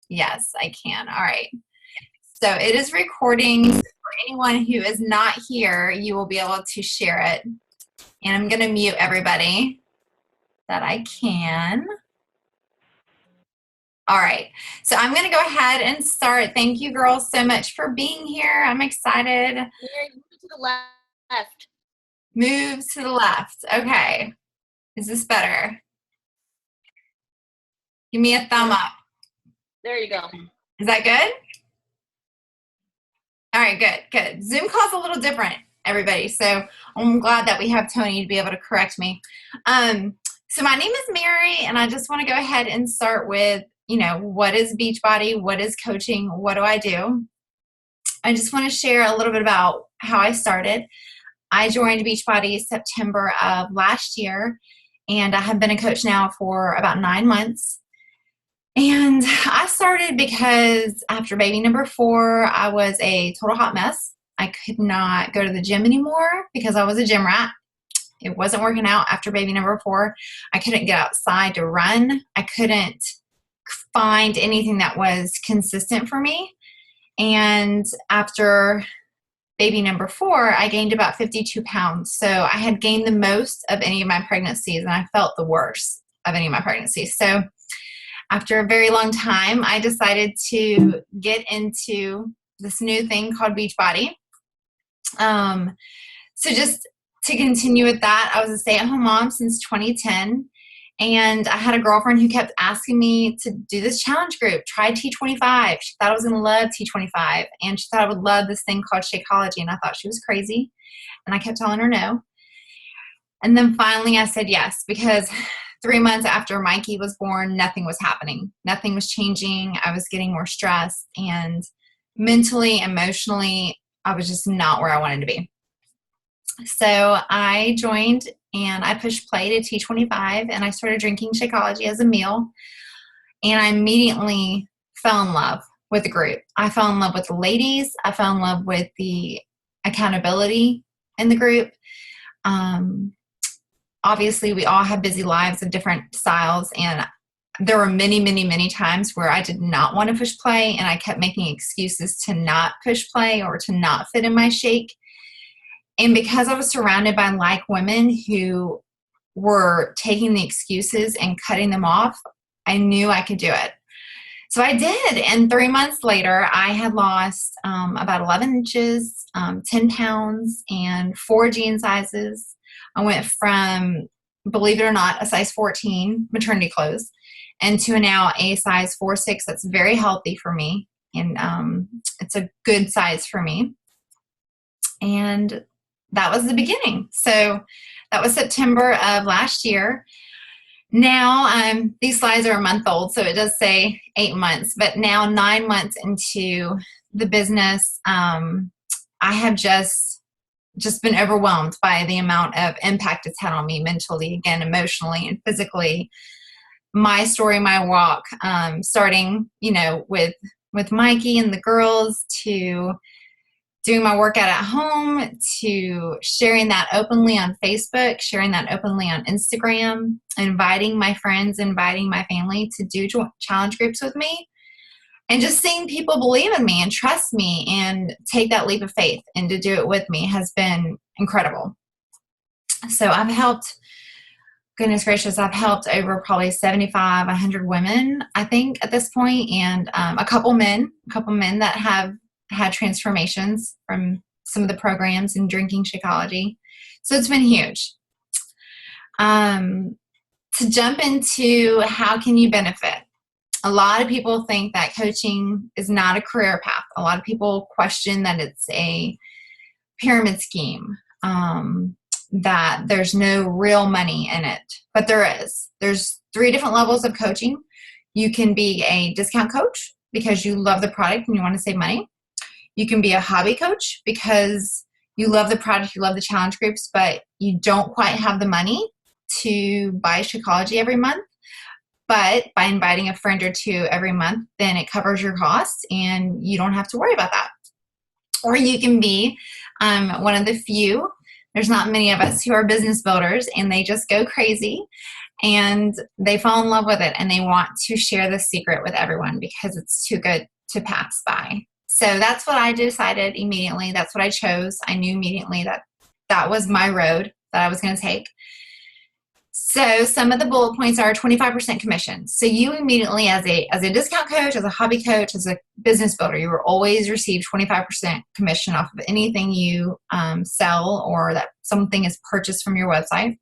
Yes, I can. All right. So it is recording. So for anyone who is not here, you will be able to share it. And I'm going to mute everybody that I can. All right. So I'm going to go ahead and start. Thank you, girls, so much for being here. I'm excited. Move to the left. Move to the left. Okay. Is this better? Give me a thumb up. There you go. Is that good? All right, good. Zoom call's a little different, everybody. So I'm glad that we have Tony to be able to correct me. So my name is Mary, and I just want to go ahead and start with, what is Beachbody? What is coaching? What do I do? I just want to share a little bit about how I started. I joined Beachbody September of last year, and I have been a coach now for about 9 months. And I started because after baby number 4, I was a total hot mess. I could not go to the gym anymore because I was a gym rat. It wasn't working out after baby number 4. I couldn't get outside to run. I couldn't find anything that was consistent for me. And after baby number 4, I gained about 52 pounds. So I had gained the most of any of my pregnancies, and I felt the worst of any of my pregnancies. So after a very long time, I decided to get into this new thing called Beachbody. So just to continue with that, I was a stay-at-home mom since 2010, and I had a girlfriend who kept asking me to do this challenge group, try T25. She thought I was going to love T25, and she thought I would love this thing called Shakeology, and I thought she was crazy, and I kept telling her no. And then finally I said yes, because 3 months after Mikey was born, nothing was happening. Nothing was changing. I was getting more stressed, and mentally, emotionally, I was just not where I wanted to be. So I joined and I pushed play to T25, and I started drinking Shakeology as a meal. And I immediately fell in love with the group. I fell in love with the ladies. I fell in love with the accountability in the group. Obviously, we all have busy lives of different styles, and there were many, many, many times where I did not want to push play, and I kept making excuses to not push play or to not fit in my shake. And because I was surrounded by like women who were taking the excuses and cutting them off, I knew I could do it. So I did, and 3 months later, I had lost about 11 inches, 10 pounds, and 4 jean sizes. I went from, believe it or not, a size 14 maternity clothes into now a size 4-6. That's very healthy for me, and it's a good size for me. And that was the beginning. So that was September of last year. Now, these slides are a month old, so it does say 8 months, but now 9 months into the business, I have just been overwhelmed by the amount of impact it's had on me mentally, again, emotionally and physically. My story, my walk, starting, with Mikey and the girls, to doing my workout at home, to sharing that openly on Facebook, sharing that openly on Instagram, inviting my friends, inviting my family to do challenge groups with me. And just seeing people believe in me and trust me and take that leap of faith and to do it with me has been incredible. So I've helped, goodness gracious, I've helped over probably 75, 100 women, I think, at this point, and a couple men that have had transformations from some of the programs in drinking Shakeology. So it's been huge. To jump into how can you benefit? A lot of people think that coaching is not a career path. A lot of people question that it's a pyramid scheme, that there's no real money in it, but there is. There's 3 different levels of coaching. You can be a discount coach because you love the product and you want to save money. You can be a hobby coach because you love the product, you love the challenge groups, but you don't quite have the money to buy Shakeology every month. But by inviting a friend or 2 every month, then it covers your costs and you don't have to worry about that. Or you can be one of the few, there's not many of us who are business builders, and they just go crazy and they fall in love with it and they want to share the secret with everyone because it's too good to pass by. So that's what I decided immediately. That's what I chose. I knew immediately that that was my road that I was going to take. So some of the bullet points are 25% commission. So you immediately, as a discount coach, as a hobby coach, as a business builder, you will always receive 25% commission off of anything you sell or that something is purchased from your website.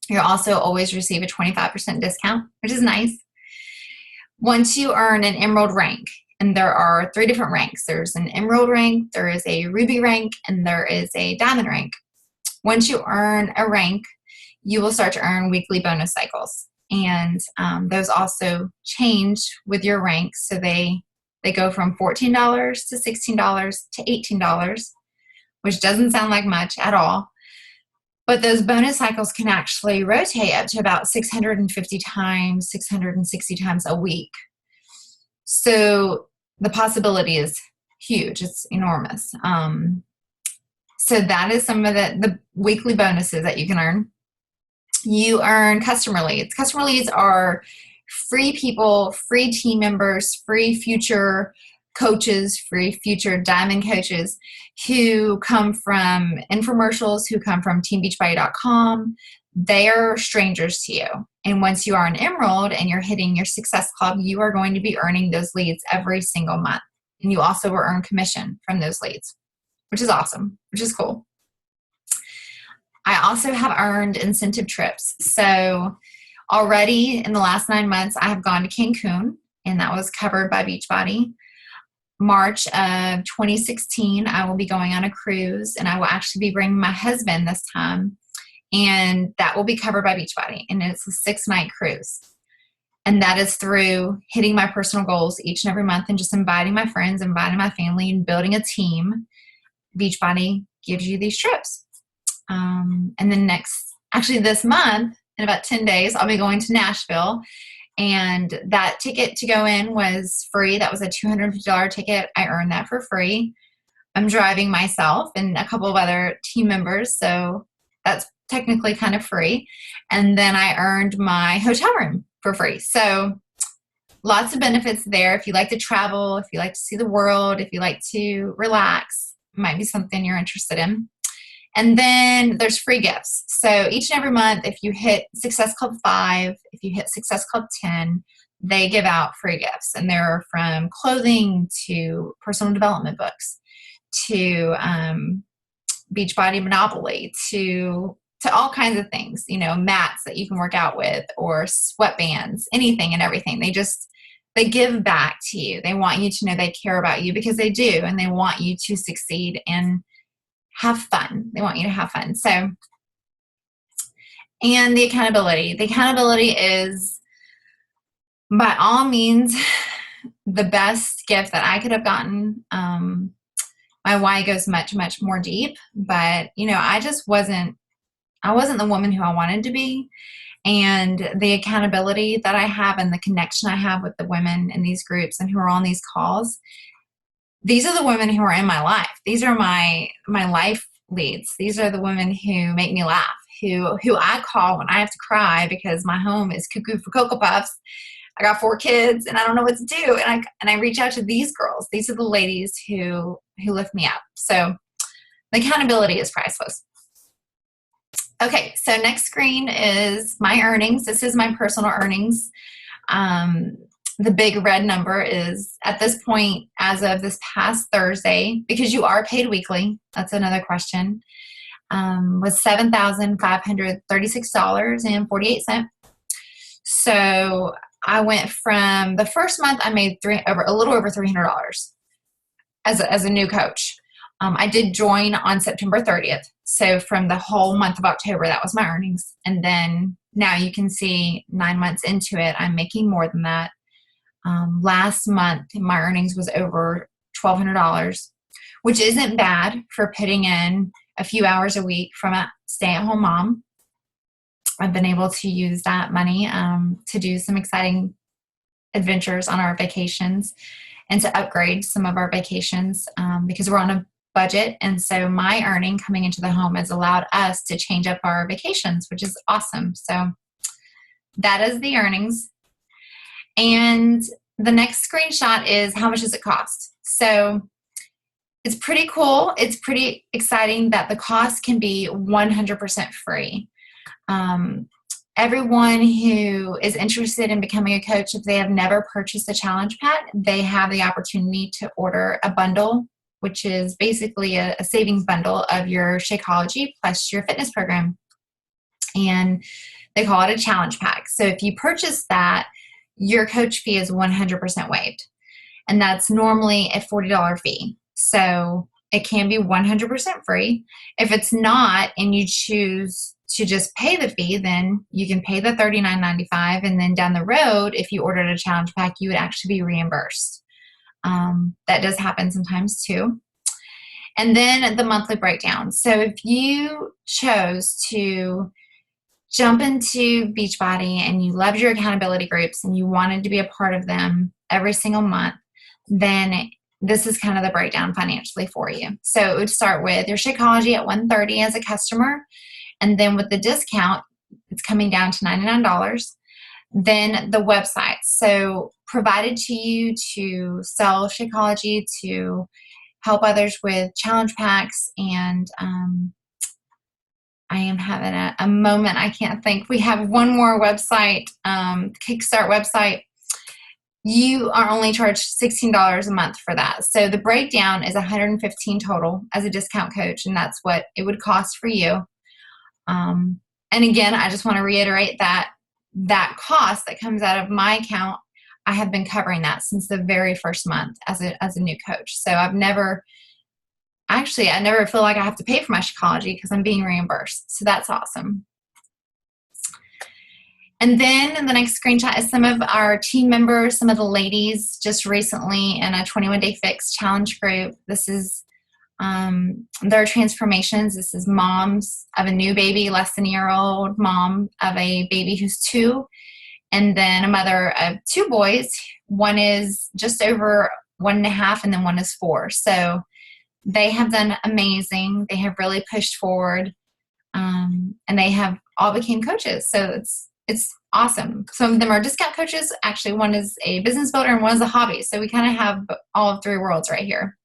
You'll also always receive a 25% discount, which is nice. Once you earn an emerald rank, and there are 3 different ranks. There's an emerald rank, there is a ruby rank, and there is a diamond rank. Once you earn a rank, you will start to earn weekly bonus cycles. And those also change with your rank. So they go from $14 to $16 to $18, which doesn't sound like much at all. But those bonus cycles can actually rotate up to about 650 times, 660 times a week. So the possibility is huge. It's enormous. So that is some of the weekly bonuses that you can earn. You earn customer leads. Customer leads are free people, free team members, free future coaches, free future diamond coaches who come from infomercials, who come from teambeachbody.com. They are strangers to you. And once you are an emerald and you're hitting your success club, you are going to be earning those leads every single month. And you also will earn commission from those leads, which is awesome, which is cool. I also have earned incentive trips. So already in the last 9 months, I have gone to Cancun, and that was covered by Beachbody. March of 2016, I will be going on a cruise, and I will actually be bringing my husband this time, and that will be covered by Beachbody, and it's a 6-night cruise. And that is through hitting my personal goals each and every month and just inviting my friends, inviting my family, and building a team. Beachbody gives you these trips. And then this month, in about 10 days, I'll be going to Nashville. And that ticket to go in was free. That was a $250 ticket. I earned that for free. I'm driving myself and a couple of other team members, so that's technically kind of free. And then I earned my hotel room for free. So lots of benefits there. If you like to travel, if you like to see the world, if you like to relax, it might be something you're interested in. And then there's free gifts. So each and every month, if you hit Success Club 5, if you hit Success Club 10, they give out free gifts. And they're from clothing to personal development books to Beachbody Monopoly to all kinds of things, mats that you can work out with or sweatbands, anything and everything. They give back to you. They want you to know they care about you because they do, and they want you to succeed and have fun. They want you to have fun. So, and the accountability. The accountability is by all means the best gift that I could have gotten. My why goes much, much more deep, but I wasn't the woman who I wanted to be. And the accountability that I have and the connection I have with the women in these groups and who are on these calls, these are the women who are in my life. These are my life leads. These are the women who make me laugh, who I call when I have to cry because my home is cuckoo for Cocoa Puffs. I got 4 kids and I don't know what to do. And I reach out to these girls. These are the ladies who lift me up. So the accountability is priceless. Okay, so next screen is my earnings. This is my personal earnings. The big red number is, at this point, as of this past Thursday, because you are paid weekly, that's another question, was $7,536.48. So I went from the first month, I made a little over $300 as a new coach. I did join on September 30th. So from the whole month of October, that was my earnings. And then now you can see 9 months into it, I'm making more than that. Last month, my earnings was over $1,200, which isn't bad for putting in a few hours a week from a stay-at-home mom. I've been able to use that money to do some exciting adventures on our vacations and to upgrade some of our vacations because we're on a budget. And so my earning coming into the home has allowed us to change up our vacations, which is awesome. So That is the earnings. And the next screenshot is how much does it cost? So it's pretty cool. It's pretty exciting that the cost can be 100% free. Everyone who is interested in becoming a coach, if they have never purchased a challenge pack, they have the opportunity to order a bundle, which is basically a savings bundle of your Shakeology plus your fitness program. And they call it a challenge pack. So if you purchase that, your coach fee is 100% waived. And that's normally a $40 fee. So it can be 100% free. If it's not, and you choose to just pay the fee, then you can pay the $39.95. And then down the road, if you ordered a challenge pack, you would actually be reimbursed. That does happen sometimes too. And then the monthly breakdown. So if you chose to jump into Beachbody and you loved your accountability groups and you wanted to be a part of them every single month, then this is kind of the breakdown financially for you. So it would start with your Shakeology at $130 as a customer, and then with the discount, it's coming down to $99. Then the website. So provided to you to sell Shakeology, to help others with challenge packs, and I am having a moment. I can't think. We have one more website, Kickstart website. You are only charged $16 a month for that. So the breakdown is $115 total as a discount coach, and that's what it would cost for you. And again, I just want to reiterate that that cost that comes out of my account, I have been covering that since the very first month as a new coach. So I never feel like I have to pay for my Shakeology because I'm being reimbursed. So that's awesome. And then the next screenshot is some of our team members, some of the ladies just recently in a 21-day fix challenge group. This is their transformations. This is moms of a new baby, less than a year old, mom of a baby who's 2, and then a mother of 2 boys. One is just over 1.5, and then one is 4. So they have done amazing. They have really pushed forward, and they have all became coaches. So it's awesome. Some of them are discount coaches. Actually, one is a business builder and one is a hobby. So we kind of have all of 3 worlds right here.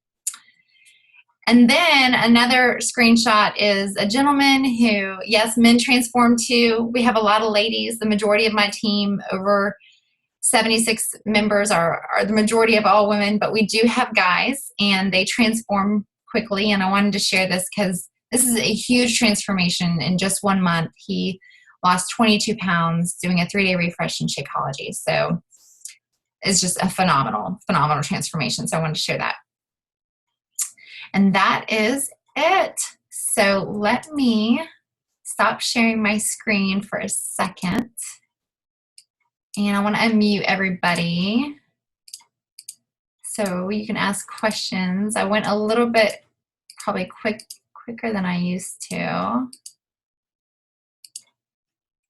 And then another screenshot is a gentleman who, yes, men transform too. We have a lot of ladies. The majority of my team, over 76 members, are the majority of all women, but we do have guys, and they transform quickly. And I wanted to share this because this is a huge transformation in just 1 month. He lost 22 pounds doing a 3-day refresh in Shakeology. So it's just a phenomenal transformation. So I wanted to share that. And that is it. So let me stop sharing my screen for a second. And I want to unmute everybody so you can ask questions. I went a little bit probably quicker than I used to.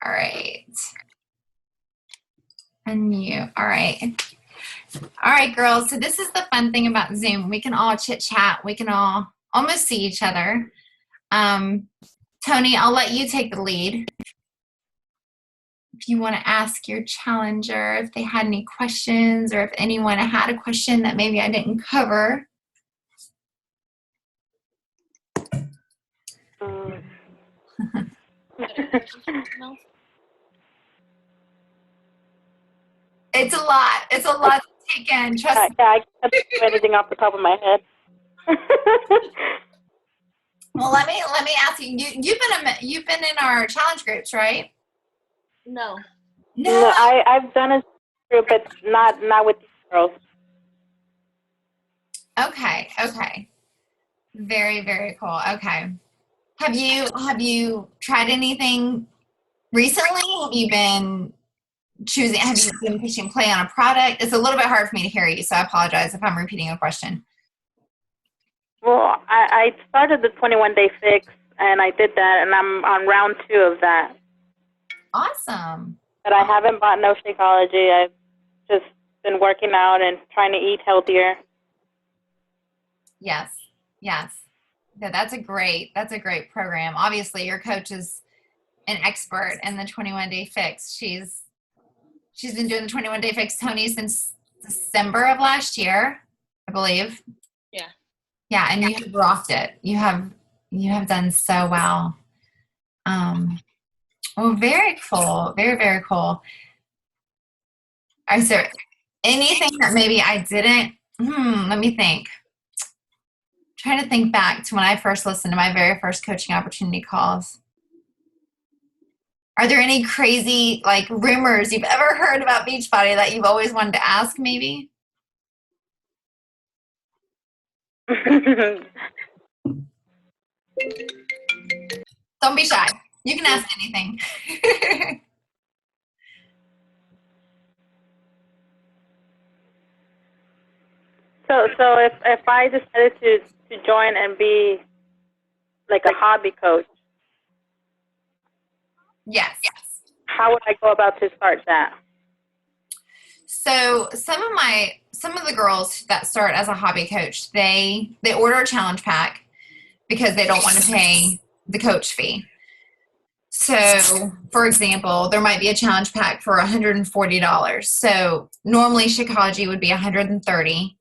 All right. Unmute. All right. All right, girls. So this is the fun thing about Zoom. We can all chit chat. We can all almost see each other. Tony, I'll let you take the lead. If you want to ask your challenger if they had any questions, or if anyone had a question that maybe I didn't cover. It's a lot. It's a lot to take in. Trust me. Yeah, I can't think of anything off the top of my head. Well, let me ask you. You've been in our challenge groups, right? No. No, I've done a group, but not with these girls. Okay. Very, very cool. Okay. Have you tried anything recently? Have you been pushing play on a product? It's a little bit hard for me to hear you, so I apologize if I'm repeating a question. Well, I started the 21-day fix, and I did that, and I'm on round 2 of that. Awesome. But I haven't bought no Shakeology. I've just been working out and trying to eat healthier. Yes. Yeah, that's a great program. Obviously, your coach is an expert in the 21-day fix. She's She's been doing the 21 Day Fix Tony since December of last year, I believe. Yeah. Yeah, and you have rocked it. You have done so well. Well, very cool. Very, very cool. Is there anything that maybe I didn't? Let me think. Trying to think back to when I first listened to my very first coaching opportunity calls. Are there any crazy like rumors you've ever heard about Beachbody that you've always wanted to ask maybe? Don't be shy. You can ask anything. So if I decided to join and be like a hobby coach, Yes. how would I go about to start that? So some of the girls that start as a hobby coach, they order a challenge pack because they don't want to pay the coach fee. So, for example, there might be a challenge pack for $140. So normally Shakeology would be $130.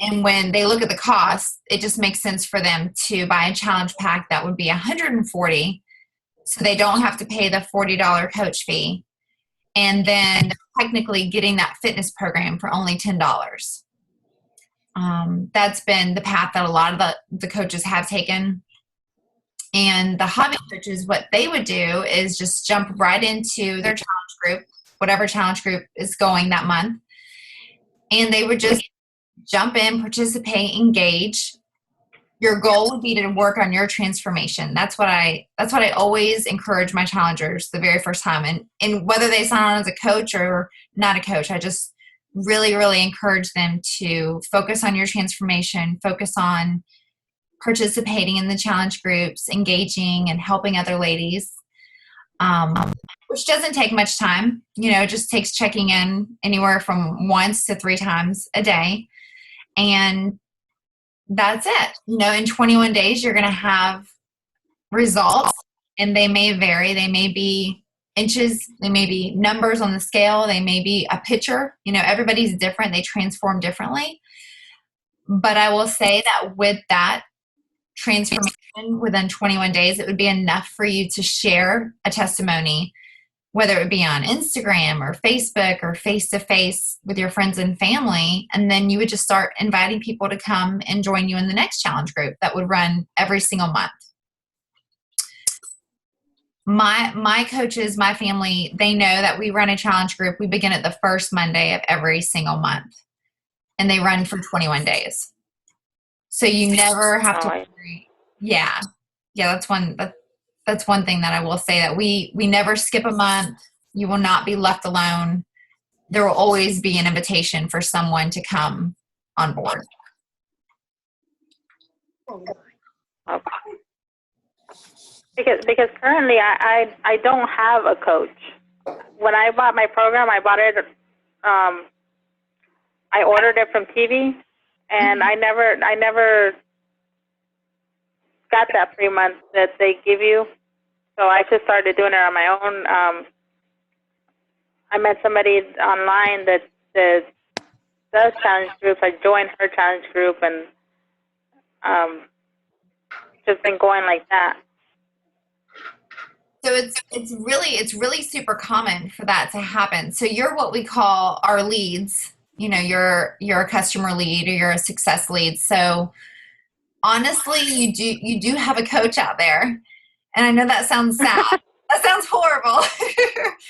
And when they look at the cost, it just makes sense for them to buy a challenge pack that would be $140. So they don't have to pay the $40 coach fee. And then technically getting that fitness program for only $10. That's been the path that a lot of the coaches have taken. And the hobby coaches, what they would do is just jump right into their challenge group, whatever challenge group is going that month. And they would just jump in, participate, engage. Your goal would be to work on your transformation. That's what I always encourage my challengers the very first time. And whether they sign on as a coach or not a coach, I just really, really encourage them to focus on your transformation, focus on participating in the challenge groups, engaging and helping other ladies, which doesn't take much time. It just takes checking in anywhere from once to 3 times a day. And that's it. In 21 days, you're going to have results, and they may vary. They may be inches, they may be numbers on the scale, they may be a picture. Everybody's different. They transform differently. But I will say that with that transformation within 21 days, it would be enough for you to share a testimony, whether it be on Instagram or Facebook or face-to-face with your friends and family. And then you would just start inviting people to come and join you in the next challenge group that would run every single month. My coaches, my family, they know that we run a challenge group. We begin at the first Monday of every single month, and they run for 21 days. So you never have to worry. Yeah. That's one thing that I will say, that we never skip a month. You will not be left alone. There will always be an invitation for someone to come on board. Okay. Because currently I don't have a coach. When I bought my program, I bought it. I ordered it from TV, and I never got that free month that they give you. So I just started doing it on my own. I met somebody online that does challenge groups. I joined her challenge group, and just been going like that. So it's really super common for that to happen. So you're what we call our leads. You're a customer lead, or you're a success lead. So honestly, you do have a coach out there. And I know that sounds sad. That sounds horrible.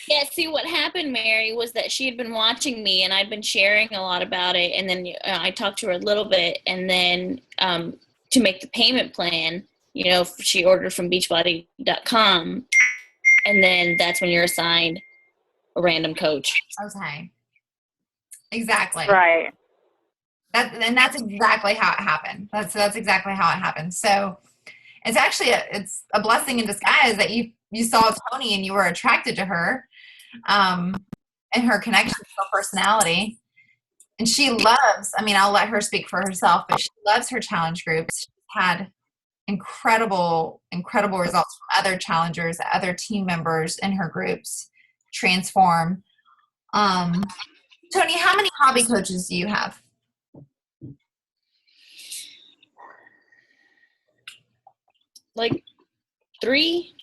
Yeah, see, what happened, Mary, was that she had been watching me, and I'd been sharing a lot about it. And then I talked to her a little bit, and then to make the payment plan, she ordered from beachbody.com. And then that's when you're assigned a random coach. Okay. Exactly. Right. That's exactly how it happened. That's exactly how it happened. So it's actually it's a blessing in disguise that you saw Tony and you were attracted to her, and her connection to her personality. And she loves, I'll let her speak for herself, but she loves her challenge groups. She's had incredible results from other challengers, other team members in her groups transform Tony, how many hobby coaches do you have? Like 3.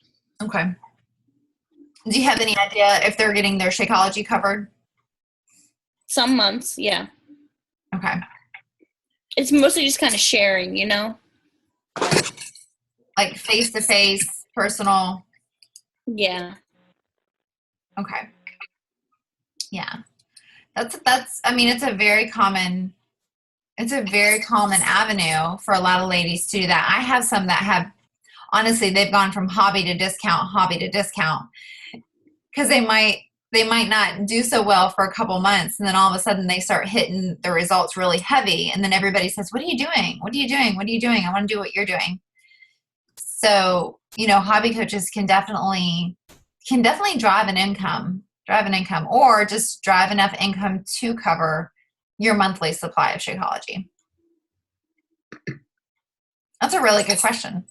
Okay. Do you have any idea if they're getting their Shakeology covered? Some months, yeah. Okay. It's mostly just kind of sharing, you know? Like face-to-face, personal? Yeah. Okay. Yeah. That's I mean, it's a very common avenue for a lot of ladies to do that. I have some that have, honestly, they've gone from hobby to discount because they might not do so well for a couple months, and then all of a sudden they start hitting the results really heavy, and then everybody says, what are you doing, what are you doing, what are you doing? I want to do what you're doing. So, hobby coaches can definitely drive an income, or just drive enough income to cover your monthly supply of Shakeology. That's a really good question.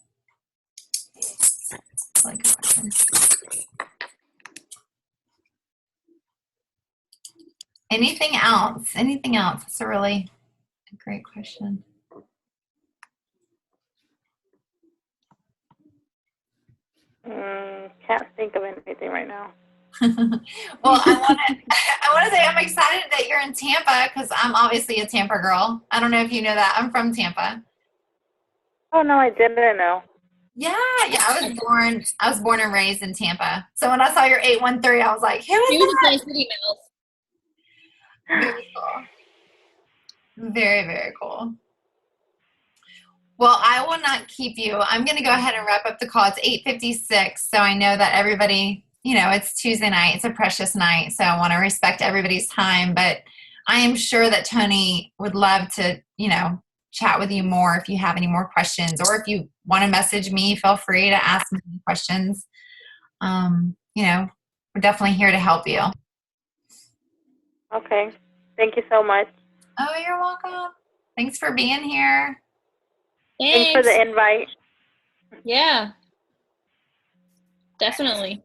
Really good question. Anything else? It's a really great question. Can't think of anything right now. Well, I want to say I'm excited that you're in Tampa because I'm obviously a Tampa girl. I don't know if you know that. I'm from Tampa. Oh, no, I didn't know. Yeah. I was born and raised in Tampa. So when I saw your 813, I was like, who is He was that? a nice city mouse. Very cool. Very, very cool. Well, I will not keep you. I'm going to go ahead and wrap up the call. It's 8:56, so I know that everybody, it's Tuesday night. It's a precious night, so I want to respect everybody's time. But I am sure that Tony would love to, chat with you more if you have any more questions, or if you want to message me, feel free to ask me any questions. We're definitely here to help you. Okay. Thank you so much. Oh, you're welcome. Thanks for being here. Thanks for the invite. Yeah. Definitely.